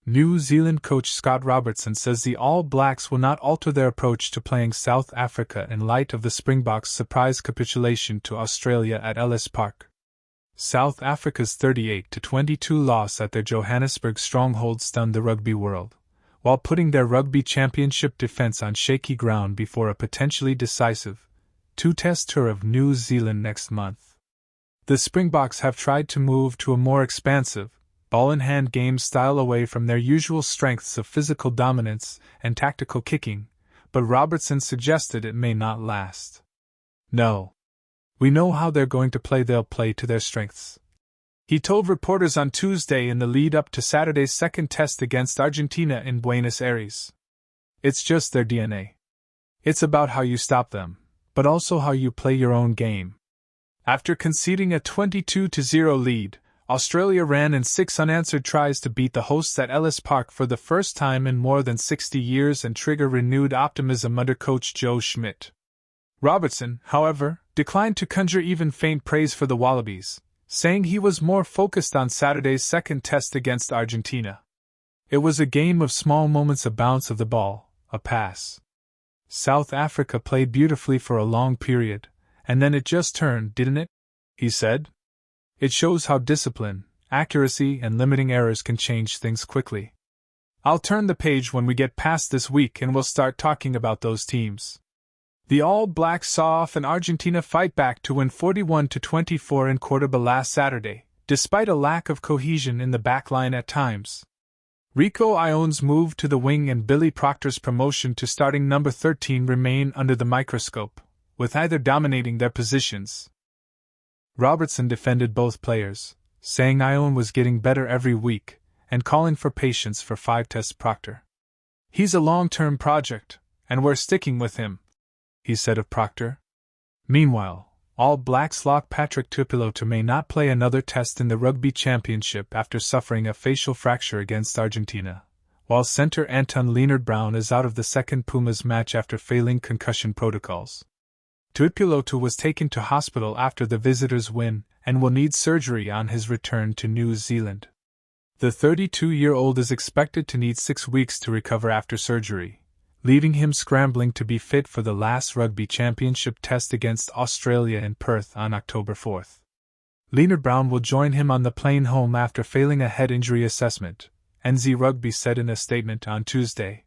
New Zealand coach Scott Robertson says the All Blacks will not alter their approach to playing South Africa in light of the Springboks' surprise capitulation to Australia at Ellis Park. South Africa's 38-22 loss at their Johannesburg stronghold stunned the rugby world, while putting their rugby championship defence on shaky ground before a potentially decisive two-test tour of New Zealand next month. The Springboks have tried to move to a more expansive, ball-in-hand game style away from their usual strengths of physical dominance and tactical kicking, but Robertson suggested it may not last. No. We know how they're going to play, they'll play to their strengths, he told reporters on Tuesday in the lead-up to Saturday's second test against Argentina in Buenos Aires. It's just their DNA. It's about how you stop them, but also how you play your own game. After conceding a 22-0 lead, Australia ran in 6 unanswered tries to beat the hosts at Ellis Park for the first time in more than 60 years and trigger renewed optimism under coach Joe Schmidt. Robertson, however, declined to conjure even faint praise for the Wallabies, saying he was more focused on Saturday's second test against Argentina. It was a game of small moments, a bounce of the ball, a pass. South Africa played beautifully for a long period, and then it just turned, didn't it? He said. It shows how discipline, accuracy, and limiting errors can change things quickly. I'll turn the page when we get past this week and we'll start talking about those teams. The All Blacks saw off an Argentina fight back to win 41-24 in Cordoba last Saturday, despite a lack of cohesion in the backline at times. Rico Ioane's move to the wing and Billy Proctor's promotion to starting number 13 remain under the microscope, with either dominating their positions. Robertson defended both players, saying Ioane was getting better every week, and calling for patience for 5-test Proctor. He's a long-term project, and we're sticking with him, he said of Proctor. Meanwhile, All Blacks lock Patrick Tuipulotu may not play another test in the Rugby Championship after suffering a facial fracture against Argentina, while centre Anton Lienert-Brown is out of the second Pumas match after failing concussion protocols. Tuipulotu was taken to hospital after the visitors' win and will need surgery on his return to New Zealand. The 32-year-old is expected to need 6 weeks to recover after surgery, leaving him scrambling to be fit for the last Rugby Championship test against Australia in Perth on October 4. Lienert-Brown will join him on the plane home after failing a head injury assessment, NZ Rugby said in a statement on Tuesday.